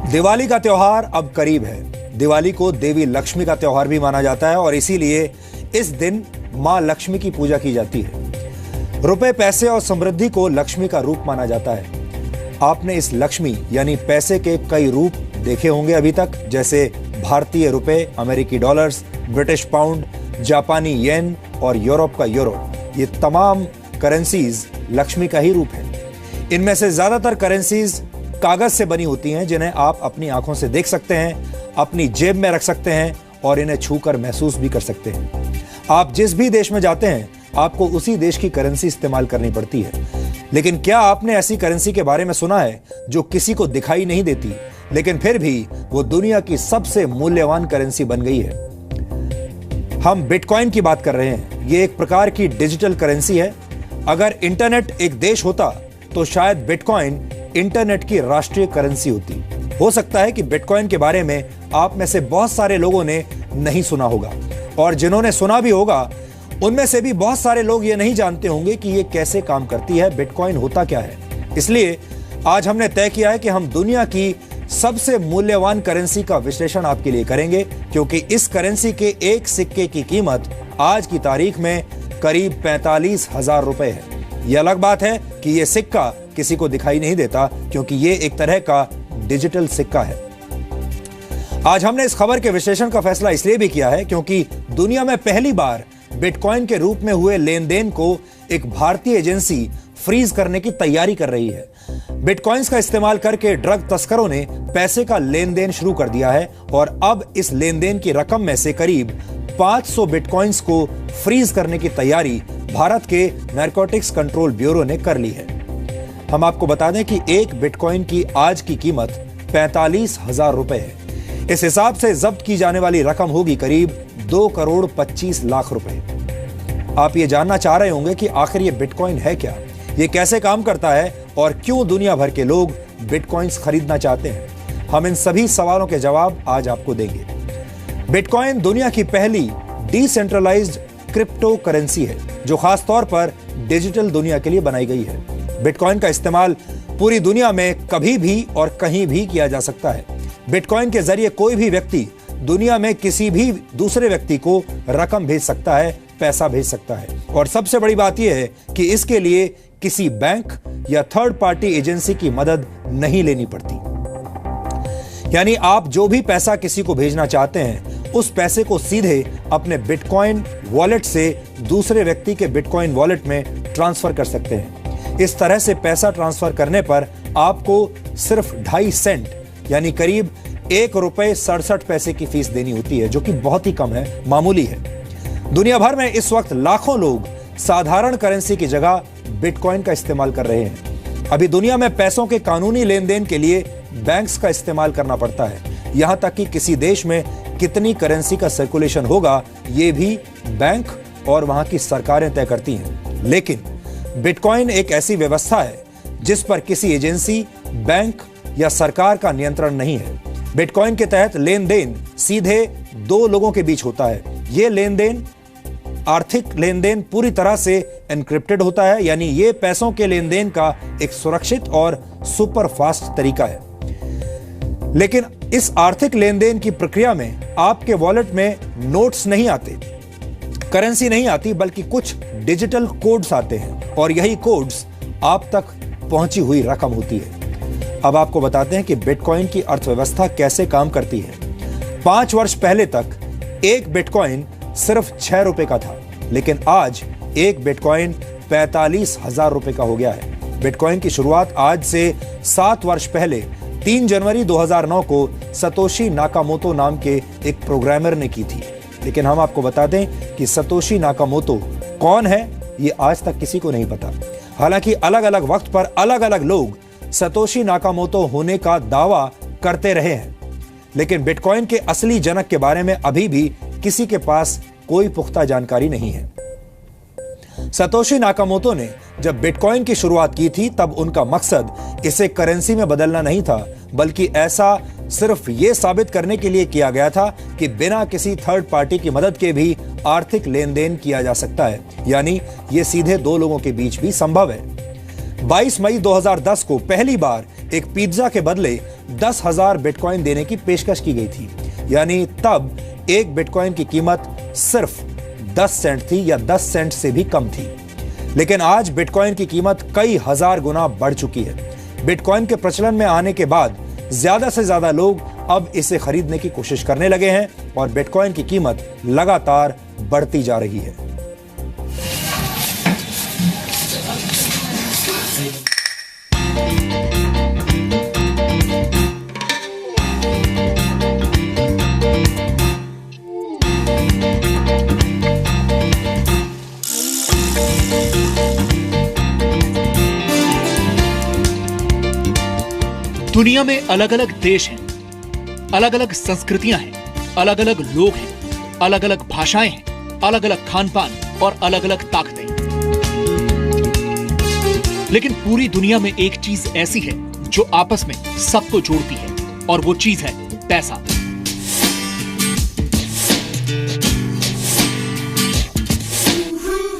दिवाली का त्योहार अब करीब है। दिवाली को देवी लक्ष्मी का त्योहार भी माना जाता है और इसीलिए इस दिन मां लक्ष्मी की पूजा की जाती है। रुपए, पैसे और समृद्धि को लक्ष्मी का रूप माना जाता है। आपने इस लक्ष्मी यानी पैसे के कई रूप देखे होंगे अभी तक, जैसे भारतीय रुपए, अमेरिकी डॉलर्स, ब्रिटिश पाउंड, जापानी येन और यूरोप का यूरो। ये तमाम करेंसीज लक्ष्मी का ही रूप है। इनमें से ज्यादातर करेंसीज कागज से बनी होती हैं, जिन्हें आप अपनी आंखों से देख सकते हैं, अपनी जेब में रख सकते हैं और इन्हें छूकर महसूस भी कर सकते हैं। आप जिस भी देश में जाते हैं, आपको उसी देश की करेंसी इस्तेमाल करनी पड़ती है। लेकिन क्या आपने ऐसी करेंसी के बारे में सुना है जो किसी को दिखाई नहीं देती, लेकिन फिर भी वो दुनिया की सबसे मूल्यवान करेंसी बन गई है? हम बिटकॉइन की बात कर रहे हैं। ये एक प्रकार की डिजिटल करेंसी है। अगर इंटरनेट एक देश होता तो शायद बिटकॉइन इंटरनेट की राष्ट्रीय करेंसी होती। हो सकता है कि बिटकॉइन के बारे में आप में से बहुत सारे लोगों ने नहीं सुना होगा, और जिन्होंने सुना भी होगा उनमें से भी बहुत सारे लोग ये नहीं जानते होंगे कि ये कैसे काम करती है, बिटकॉइन होता क्या है। इसलिए आज हमने तय किया है कि हम दुनिया की सबसे मूल्यवान करेंसी का विश्लेषण आपके लिए करेंगे, क्योंकि इस करेंसी के एक सिक्के की कीमत आज की तारीख में करीब 45,000 रुपए है। यह अलग बात है कि यह सिक्का किसी को दिखाई नहीं देता, क्योंकि यह एक तरह का डिजिटल सिक्का है। आज हमने इस खबर के विश्लेषण का फैसला इसलिए भी किया है क्योंकि दुनिया में पहली बार बिटकॉइन के रूप में हुए लेन देन को एक भारतीय एजेंसी फ्रीज करने की तैयारी कर रही है। बिटकॉइंस का इस्तेमाल करके ड्रग तस्करों ने पैसे का लेन देन शुरू कर दिया है और अब इस लेन देन की रकम में से करीब 500 बिटकॉइंस को फ्रीज करने की तैयारी भारत के नारकोटिक्स कंट्रोल ब्यूरो ने कर ली है। हम आपको बता दें कि एक बिटकॉइन की आज की कीमत 45,000 रुपए है। इस हिसाब से जब्त की जाने वाली रकम होगी करीब 2 करोड़ 25 लाख रुपए। आप ये जानना चाह रहे होंगे कि आखिर ये बिटकॉइन है क्या, ये कैसे काम करता है और क्यों दुनिया भर के लोग बिटकॉइंस खरीदना चाहते हैं। हम इन सभी सवालों के जवाब आज आपको देंगे। बिटकॉइन दुनिया की पहली डिसेंट्रलाइज्ड क्रिप्टो करेंसी है जो खास तौर पर डिजिटल दुनिया के लिए बनाई गई है। बिटकॉइन का इस्तेमाल पूरी दुनिया में कभी भी और कहीं भी किया जा सकता है। बिटकॉइन के जरिए कोई भी व्यक्ति दुनिया में किसी भी दूसरे व्यक्ति को रकम भेज सकता है, पैसा भेज सकता है। और सबसे बड़ी बात यह है कि इसके लिए किसी बैंक या थर्ड पार्टी एजेंसी की मदद नहीं लेनी पड़ती। यानी आप जो भी पैसा किसी को भेजना चाहते हैं, उस पैसे को सीधे अपने बिटकॉइन वॉलेट से दूसरे व्यक्ति के बिटकॉइन वॉलेट में ट्रांसफर कर सकते हैं। इस तरह से पैसा ट्रांसफर करने पर आपको सिर्फ 2.5 सेंट यानी करीब 1 रुपए 67 पैसे की फीस देनी होती है, जो कि बहुत ही कम है, मामूली है। दुनिया भर में इस वक्त लाखों लोग साधारण करेंसी की जगह बिटकॉइन का इस्तेमाल कर रहे हैं। अभी दुनिया में पैसों के कानूनी लेन देन के लिए बैंक्स का इस्तेमाल करना पड़ता है। यहां तक कि किसी देश में कितनी करेंसी का सर्कुलेशन होगा, ये भी बैंक और वहां की सरकारें तय करती हैं। लेकिन बिटकॉइन एक ऐसी व्यवस्था है जिस पर किसी एजेंसी, बैंक या सरकार का नियंत्रण नहीं है। बिटकॉइन के तहत लेन देन सीधे 2 लोगों के बीच होता है। यह लेन देन, आर्थिक लेन देन, पूरी तरह से एनक्रिप्टेड होता है, यानी यह पैसों के लेन देन का एक सुरक्षित और सुपर फास्ट तरीका है। लेकिन इस आर्थिक लेन देन की प्रक्रिया में आपके वॉलेट में नोट्स नहीं आते, करेंसी नहीं आती, बल्कि कुछ डिजिटल कोड्स आते हैं और यही कोड्स आप तक पहुंची हुई रकम होती है। अब आपको बताते हैं कि बिटकॉइन की अर्थव्यवस्था कैसे काम करती है। 5 वर्ष पहले तक एक बिटकॉइन सिर्फ 6 रुपए का था, लेकिन आज एक बिटकॉइन 45,000 रुपए का हो गया है। बिटकॉइन की शुरुआत आज से 7 वर्ष पहले 3 जनवरी 2009 को सतोशी नाकामोतो नाम के एक प्रोग्रामर ने की थी। लेकिन हम आपको बता दें कि सतोशी नाकामोतो कौन है, ये आज तक किसी को नहीं पता। हालांकि अलग अलग वक्त पर अलग अलग लोग सतोशी नाकामोतो होने का दावा करते रहे हैं, लेकिन बिटकॉइन के असली जनक के बारे में अभी भी किसी के पास कोई पुख्ता जानकारी नहीं है। सतोशी नाकामोतो ने जब बिटकॉइन की शुरुआत की थी, तब उनका मकसद इसे करेंसी में बदलना नहीं था, बल्कि ऐसा सिर्फ ये साबित करने के लिए किया गया था कि बिना किसी थर्ड पार्टी की मदद के भी आर्थिक लेन देन किया जा सकता है, यानी ये सीधे 2 लोगों के बीच भी संभव है। 22 मई 2010 को पहली बार एक पिज्जा के बदले 10,000 बिटकॉइन देने की पेशकश की गई थी। यानी तब एक बिटकॉइन की कीमत सिर्फ 10 सेंट थी या 10 सेंट से भी कम थी। लेकिन आज बिटकॉइन की कीमत कई हजार गुना बढ़ चुकी है। बिटकॉइन के प्रचलन में आने के बाद ज्यादा से ज्यादा लोग अब इसे खरीदने की कोशिश करने लगे हैं और बिटकॉइन की कीमत लगातार बढ़ती जा रही है। दुनिया में अलग अलग देश हैं, अलग अलग संस्कृतियां हैं, अलग अलग लोग हैं, अलग अलग भाषाएं हैं, अलग अलग खान पान और अलग अलग ताकतें। लेकिन पूरी दुनिया में एक चीज ऐसी है जो आपस में सबको जोड़ती है और वो चीज है पैसा।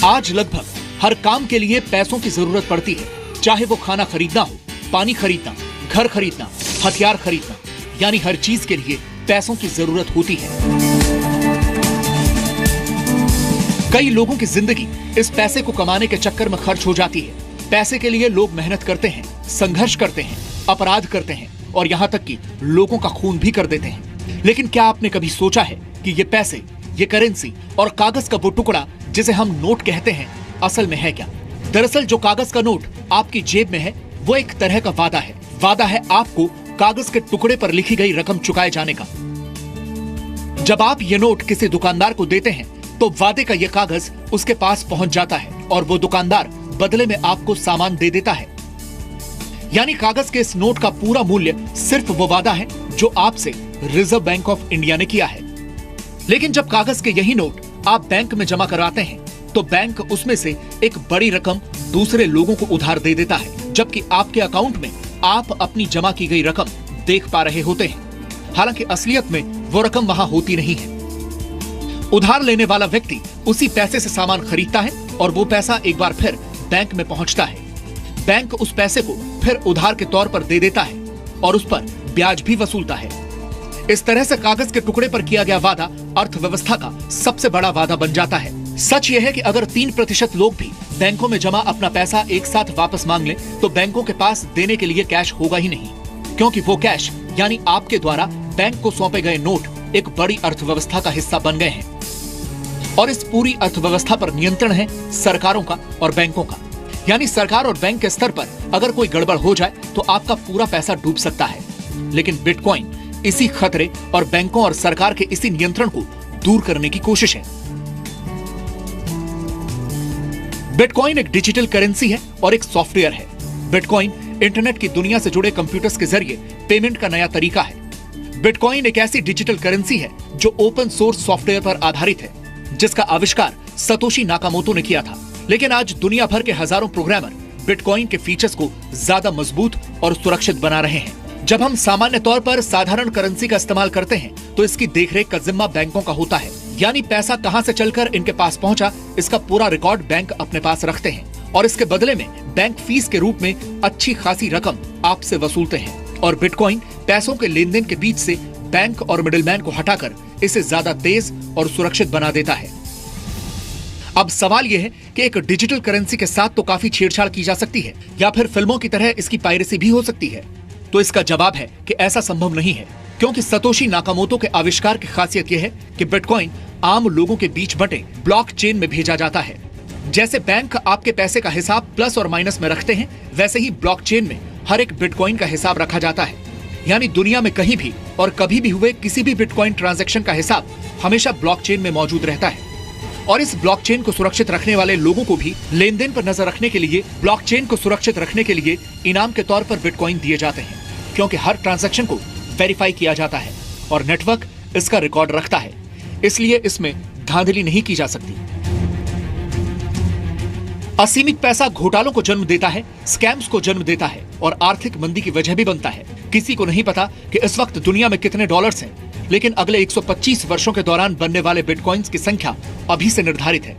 आज लगभग हर काम के लिए पैसों की जरूरत पड़ती है, चाहे वो खाना खरीदना हो, पानी खरीदना, घर खरीदना, हथियार खरीदना, यानी हर चीज के लिए पैसों की जरूरत होती है। कई लोगों की जिंदगी इस पैसे को कमाने के चक्कर में खर्च हो जाती है। पैसे के लिए लोग मेहनत करते हैं, संघर्ष करते हैं, अपराध करते हैं और यहाँ तक कि लोगों का खून भी कर देते हैं। लेकिन क्या आपने कभी सोचा है कि ये पैसे, ये करेंसी और कागज का वो टुकड़ा जिसे हम नोट कहते हैं, असल में है क्या? दरअसल जो कागज का नोट आपकी जेब में है वो एक तरह का वादा है। वादा है आपको कागज के टुकड़े पर लिखी गई रकम चुकाए जाने का। जब आप ये नोट किसी दुकानदार को देते हैं तो वादे का ये कागज उसके पास पहुंच जाता है और वो दुकानदार बदले में आपको सामान दे देता है। यानी कागज के इस नोट का पूरा मूल्य सिर्फ वो वादा है जो आपसे रिजर्व बैंक ऑफ इंडिया ने किया है। लेकिन जब कागज के यही नोट आप बैंक में जमा करवाते हैं तो बैंक उसमें से एक बड़ी रकम दूसरे लोगों को उधार दे देता है, जबकि आपके अकाउंट में आप अपनी जमा की गई रकम देख पा रहे होते हैं। हालांकि असलियत में वो रकम वहां होती नहीं है। उधार लेने वाला व्यक्ति उसी पैसे से सामान खरीदता है और वो पैसा एक बार फिर बैंक में पहुंचता है। बैंक उस पैसे को फिर उधार के तौर पर दे देता है और उस पर ब्याज भी वसूलता है। इस तरह से कागज के टुकड़े पर किया गया वादा अर्थव्यवस्था का सबसे बड़ा वादा बन जाता है। सच यह है कि अगर 3% लोग भी बैंकों में जमा अपना पैसा एक साथ वापस मांग लें तो बैंकों के पास देने के लिए कैश होगा ही नहीं, क्योंकि वो कैश यानी आपके द्वारा बैंक को सौंपे गए नोट एक बड़ी अर्थव्यवस्था का हिस्सा बन गए हैं। और इस पूरी अर्थव्यवस्था पर नियंत्रण है सरकारों का और बैंकों का। यानी सरकार और बैंक के स्तर पर अगर कोई गड़बड़ हो जाए तो आपका पूरा पैसा डूब सकता है। लेकिन बिटकॉइन इसी खतरे और बैंकों और सरकार के इसी नियंत्रण को दूर करने की कोशिश है। बिटकॉइन एक डिजिटल करेंसी है और एक सॉफ्टवेयर है। बिटकॉइन इंटरनेट की दुनिया से जुड़े कंप्यूटर्स के जरिए पेमेंट का नया तरीका है। बिटकॉइन एक ऐसी डिजिटल करेंसी है जो ओपन सोर्स सॉफ्टवेयर पर आधारित है, जिसका आविष्कार सतोशी नाकामोटो ने किया था। लेकिन आज दुनिया भर के हजारों प्रोग्रामर बिटकॉइन के फीचर्स को ज्यादा मजबूत और सुरक्षित बना रहे हैं। जब हम सामान्य तौर पर साधारण करेंसी का इस्तेमाल करते हैं तो इसकी देखरेख का जिम्मा बैंकों का होता है। यानी पैसा कहां से चलकर इनके पास पहुंचा, इसका पूरा रिकॉर्ड बैंक अपने पास रखते हैं और इसके बदले में बैंक फीस के रूप में अच्छी खासी रकम आपसे वसूलते हैं। और बिटकॉइन पैसों के लेन देन के बीच से बैंक और मिडिलमैन को हटाकर इसे ज्यादा तेज और सुरक्षित बना देता है। अब सवाल यह है कि एक डिजिटल करेंसी के साथ तो काफी छेड़छाड़ की जा सकती है या फिर फिल्मों की तरह इसकी पायरेसी भी हो सकती है। तो इसका जवाब है कि ऐसा संभव नहीं है, क्योंकि सतोशी नाकामोटो के आविष्कार की खासियत यह है कि बिटकॉइन आम लोगों के बीच बंटे ब्लॉकचेन में भेजा जाता है। जैसे बैंक आपके पैसे का हिसाब प्लस और माइनस में रखते हैं, वैसे ही ब्लॉकचेन में हर एक बिटकॉइन का हिसाब रखा जाता है। यानी दुनिया में कहीं भी और कभी भी हुए किसी भी बिटकॉइन ट्रांजैक्शन का हिसाब हमेशा ब्लॉकचेन में मौजूद रहता है। और इस ब्लॉकचेन को सुरक्षित रखने वाले लोगों को भी लेन देन पर नजर रखने के लिए, ब्लॉकचेन को सुरक्षित रखने के लिए इनाम के तौर पर बिटकॉइन दिए जाते हैं, क्योंकि हर ट्रांजैक्शन को वेरीफाई किया जाता है और नेटवर्क इसका रिकॉर्ड रखता है। इसलिए इसमें धांधली नहीं की जा सकती। असीमित पैसा घोटालों को जन्म देता है, स्कैम्स को जन्म देता है और आर्थिक मंदी की वजह भी बनता है। किसी को नहीं पता कि इस वक्त दुनिया में कितने डॉलर्स हैं, लेकिन अगले 125 वर्षों के दौरान बनने वाले बिटकॉइंस की संख्या अभी से निर्धारित है।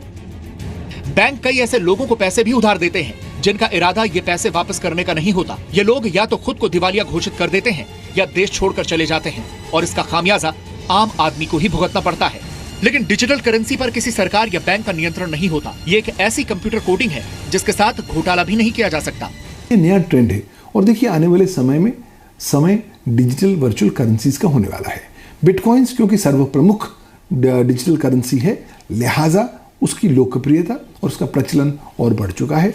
बैंक कई ऐसे लोगों को पैसे भी उधार देते हैं जिनका इरादा ये पैसे वापस करने का नहीं होता। ये लोग या तो खुद को दिवालिया घोषित कर देते हैं या देश छोड़कर चले जाते हैं और इसका खामियाजा आम आदमी को ही भुगतना पड़ता है। लेकिन डिजिटल करेंसी पर किसी सरकार या बैंक का नियंत्रण नहीं होता। ये एक ऐसी कंप्यूटर कोडिंग है जिसके साथ घोटाला भी नहीं किया जा सकता। ये नया ट्रेंड है और देखिए आने वाले समय में डिजिटल वर्चुअल करेंसीज का होने वाला है। बिटकॉइंस क्योंकि सर्वप्रमुख डिजिटल करेंसी है, लिहाजा उसकी लोकप्रियता और उसका प्रचलन और बढ़ चुका है।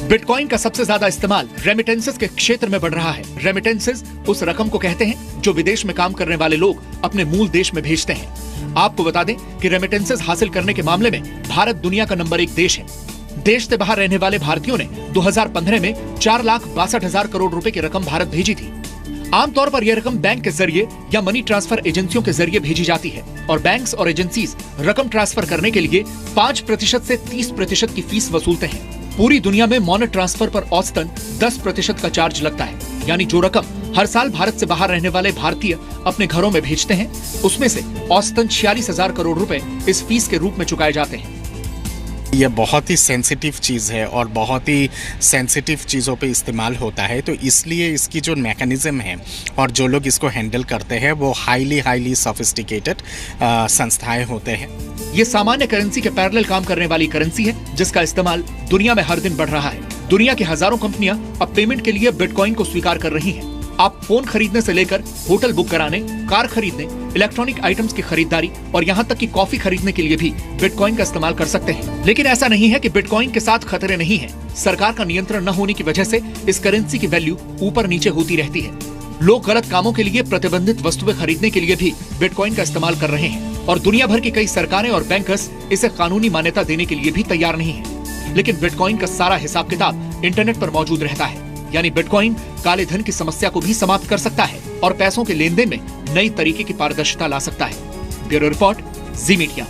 बिटकॉइन का सबसे ज्यादा इस्तेमाल रेमिटेंसेस के क्षेत्र में बढ़ रहा है। रेमिटेंसेस उस रकम को कहते हैं जो विदेश में काम करने वाले लोग अपने मूल देश में भेजते हैं। आपको बता दें कि रेमिटेंसेस हासिल करने के मामले में भारत दुनिया का नंबर 1 देश है। देश से बाहर रहने वाले भारतीयों ने 2015 में 4,62,000 करोड़ रुपए की रकम भारत भेजी थी। आमतौर पर यह रकम बैंक के जरिए या मनी ट्रांसफर एजेंसियों के जरिए भेजी जाती है और बैंक्स और एजेंसीज रकम ट्रांसफर करने के लिए 5% से 30% की फीस वसूलते हैं। पूरी दुनिया में मनी ट्रांसफर पर औसतन 10% का चार्ज लगता है, यानी जो रकम हर साल भारत से बाहर रहने वाले भारतीय अपने घरों में भेजते हैं उसमें से औसतन 46,000 करोड़ रुपए इस फीस के रूप में चुकाए जाते हैं। यह बहुत ही सेंसिटिव चीज़ है और बहुत ही सेंसिटिव चीज़ों पे इस्तेमाल होता है, तो इसलिए इसकी जो मैकेनिज़्म है और जो लोग इसको हैंडल करते हैं वो हाईली सोफिस्टिकेटेड संस्थाएं होते हैं। ये सामान्य करेंसी के पैरेलल काम करने वाली करेंसी है जिसका इस्तेमाल दुनिया में हर दिन बढ़ रहा है। दुनिया की हजारों कंपनियां अब पेमेंट के लिए बिटकॉइन को स्वीकार कर रही हैं। आप फोन खरीदने से लेकर होटल बुक कराने, कार खरीदने, इलेक्ट्रॉनिक आइटम्स की खरीदारी और यहाँ तक कि कॉफी खरीदने के लिए भी बिटकॉइन का इस्तेमाल कर सकते हैं। लेकिन ऐसा नहीं है कि बिटकॉइन के साथ खतरे नहीं हैं। सरकार का नियंत्रण न होने की वजह से इस करेंसी की वैल्यू ऊपर नीचे होती रहती है। लोग गलत कामों के लिए प्रतिबंधित वस्तुएं खरीदने के लिए भी बिटकॉइन का इस्तेमाल कर रहे हैं और दुनिया भर की कई सरकारें और बैंकर्स इसे कानूनी मान्यता देने के लिए भी तैयार नहीं है। लेकिन बिटकॉइन का सारा हिसाब किताब इंटरनेट पर मौजूद रहता है, यानी बिटकॉइन काले धन की समस्या को भी समाप्त कर सकता है और पैसों के लेन देन में नई तरीके की पारदर्शिता ला सकता है। ब्यूरो रिपोर्ट, जी मीडिया।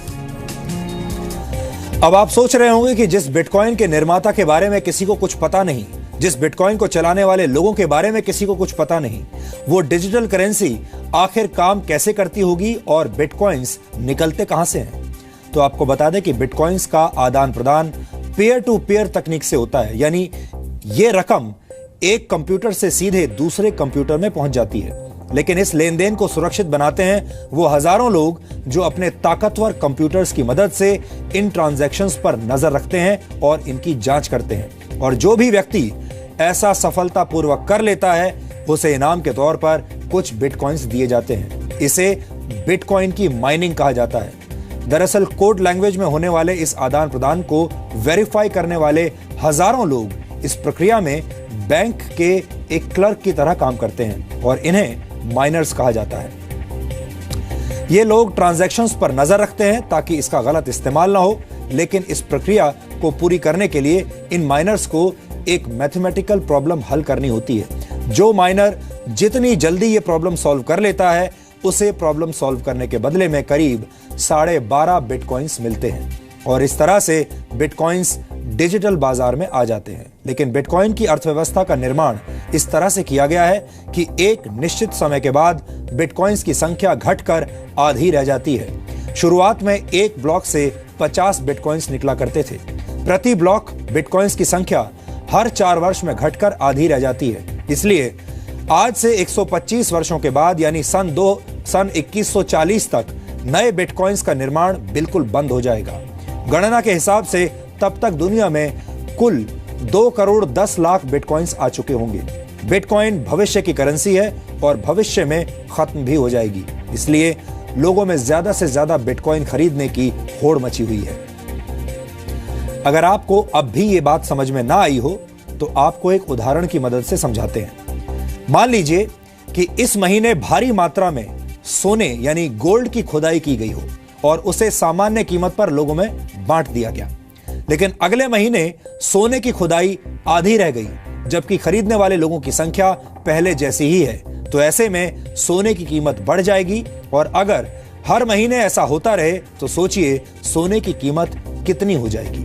अब आप सोच रहे होंगे कि जिस बिटकॉइन के निर्माता के बारे में किसी को कुछ पता नहीं, जिस बिटकॉइन को चलाने वाले लोगों के बारे में किसी को कुछ पता नहीं, वो डिजिटल करेंसी आखिर काम कैसे करती होगी और बिटकॉइंस निकलते कहां से हैं। तो आपको बता दें कि बिटकॉइंस का आदान प्रदान पीयर टू पीयर तकनीक से होता है, यानी ये रकम एक कंप्यूटर से सीधे दूसरे कंप्यूटर में पहुंच जाती है। लेकिन इस लेन देन को सुरक्षित बनाते हैं वो हजारों लोग जो अपने ताकतवर कंप्यूटर्स की मदद से इन ट्रांजैक्शंस पर नजर रखते हैं और इनकी जांच करते हैं। और जो भी व्यक्ति ऐसा सफलतापूर्वक कर लेता है उसे इनाम के तौर पर कुछ बिटकॉइंस दिए जाते हैं। इसे बिटकॉइन की माइनिंग कहा जाता है। दरअसल कोड लैंग्वेज में होने वाले इस आदान प्रदान को वेरीफाई करने वाले हजारों लोग इस प्रक्रिया में बैंक के एक क्लर्क की तरह काम करते हैं और इन्हें माइनर्स कहा जाता है। ये लोग ट्रांजैक्शंस पर नजर रखते हैं ताकि इसका गलत इस्तेमाल ना हो, लेकिन इस प्रक्रिया को पूरी करने के लिए इन माइनर्स को एक मैथमेटिकल प्रॉब्लम हल करनी होती है। जो माइनर जितनी जल्दी ये प्रॉब्लम सॉल्व कर लेता है उसे प्रॉब्लम सॉल्व करने के बदले में करीब 12.5 बिटकॉइंस मिलते हैं और इस तरह से बिटकॉइंस डिजिटल बाजार में आ जाते हैं। लेकिन बिटकॉइन की अर्थव्यवस्था का निर्माण इस तरह से किया गया है कि एक निश्चित समय के बाद बिटकॉइंस की संख्या घटकर आधी रह जाती है। शुरुआत में एक ब्लॉक से 50 बिटकॉइंस निकला करते थे। प्रति ब्लॉक बिटकॉइंस की संख्या हर 4 वर्ष में घटकर आधी रह जाती है। इसलिए आज से 125 वर्षों के बाद यानी सन 2140 तक नए बिटकॉइंस का निर्माण बिल्कुल बंद हो जाएगा। गणना के हिसाब से तब तक दुनिया में कुल 2 करोड़ 10 लाख बिटकॉइंस आ चुके होंगे। बिटकॉइन भविष्य की करेंसी है और भविष्य में खत्म भी हो जाएगी। इसलिए लोगों में ज्यादा से ज्यादा बिटकॉइन खरीदने की होड़ मची हुई है। अगर आपको अब भी ये बात समझ में ना आई हो तो आपको एक उदाहरण की मदद से समझाते हैं। मान लीजिए कि इस महीने भारी मात्रा में सोने यानी गोल्ड की खुदाई की गई हो और उसे सामान्य कीमत पर लोगों में बांट दिया गया। लेकिन अगले महीने सोने की खुदाई आधी रह गई जबकि खरीदने वाले लोगों की संख्या पहले जैसी ही है। तो ऐसे में सोने की कीमत बढ़ जाएगी और अगर हर महीने ऐसा होता रहे तो सोचिए सोने की कीमत कितनी हो जाएगी।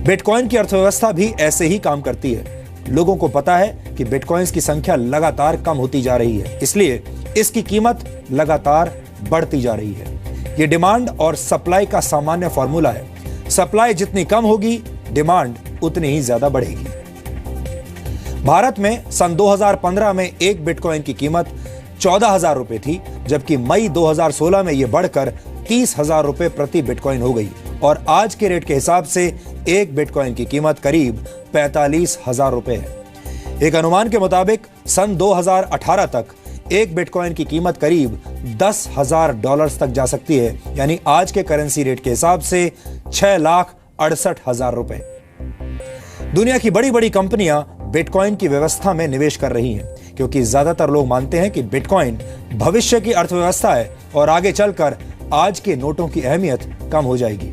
बिटकॉइन की अर्थव्यवस्था भी ऐसे ही काम करती है। लोगों को पता है कि बिटकॉइंस की संख्या लगातार कम होती जा रही है, इसलिए इसकी कीमत लगातार बढ़ती जा रही है। यह डिमांड और सप्लाई का सामान्य फॉर्मूला है। सप्लाई जितनी कम होगी डिमांड उतनी ही ज्यादा बढ़ेगी। भारत में सन 2015 में एक बिटकॉइन की कीमत 14,000 रुपए थी, जबकि मई 2016 में यह बढ़कर 30,000 रुपए प्रति बिटकॉइन हो गई और आज के रेट के हिसाब से एक बिटकॉइन की कीमत करीब 45,000 रुपए है। एक अनुमान के मुताबिक सन 2018 तक एक बिटकॉइन की कीमत करीब $10,000 तक जा सकती है, यानी आज के करेंसी रेट के हिसाब से 6,68,000 रुपए। दुनिया की बड़ी बड़ी कंपनियां बिटकॉइन की व्यवस्था में निवेश कर रही हैं, क्योंकि ज्यादातर लोग मानते हैं कि बिटकॉइन भविष्य की अर्थव्यवस्था है और आगे चलकर आज के नोटों की अहमियत कम हो जाएगी।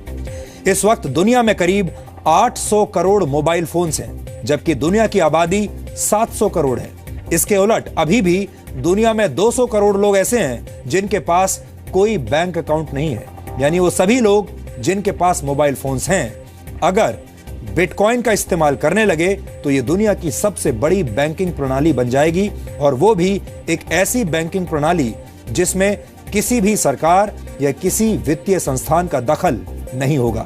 इस वक्त दुनिया में करीब 800 करोड़ मोबाइल फोन्स हैं, जबकि दुनिया की आबादी 700 करोड़ है। इसके उलट अभी भी दुनिया में 200 करोड़ लोग ऐसे हैं जिनके पास कोई बैंक अकाउंट नहीं है, यानी वो सभी लोग जिनके पास मोबाइल फोन्स हैं अगर बिटकॉइन का इस्तेमाल करने लगे तो ये दुनिया की सबसे बड़ी बैंकिंग प्रणाली बन जाएगी, और वो भी एक ऐसी बैंकिंग प्रणाली जिसमें किसी भी सरकार या किसी वित्तीय संस्थान का दखल नहीं होगा।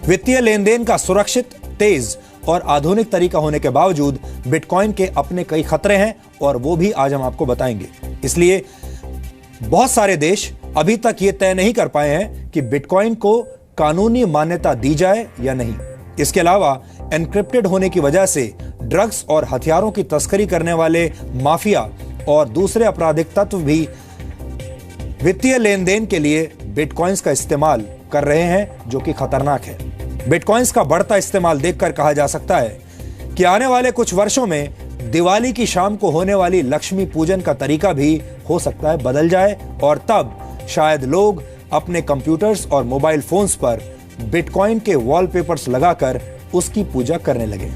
वित्तीय लेन देन का सुरक्षित, तेज और आधुनिक तरीका होने के बावजूद बिटकॉइन के अपने कई खतरे हैं और वो भी आज हम आपको बताएंगे। इसलिए बहुत सारे देश अभी तक ये तय नहीं कर पाए हैं कि बिटकॉइन को कानूनी मान्यता दी जाए या नहीं। इसके अलावा एन्क्रिप्टेड होने की वजह से ड्रग्स और हथियारों की तस्करी करने वाले माफिया और दूसरे आपराधिक तत्व भी वित्तीय लेन देन के लिए बिटकॉइंस का इस्तेमाल कर रहे हैं, जो कि खतरनाक है। बिटकॉइंस का बढ़ता इस्तेमाल देखकर कहा जा सकता है कि आने वाले कुछ वर्षों में दिवाली की शाम को होने वाली लक्ष्मी पूजन का तरीका भी हो सकता है बदल जाए, और तब शायद लोग अपने कंप्यूटर्स और मोबाइल फोन्स पर बिटकॉइन के वॉलपेपर्स लगाकर उसकी पूजा करने लगे।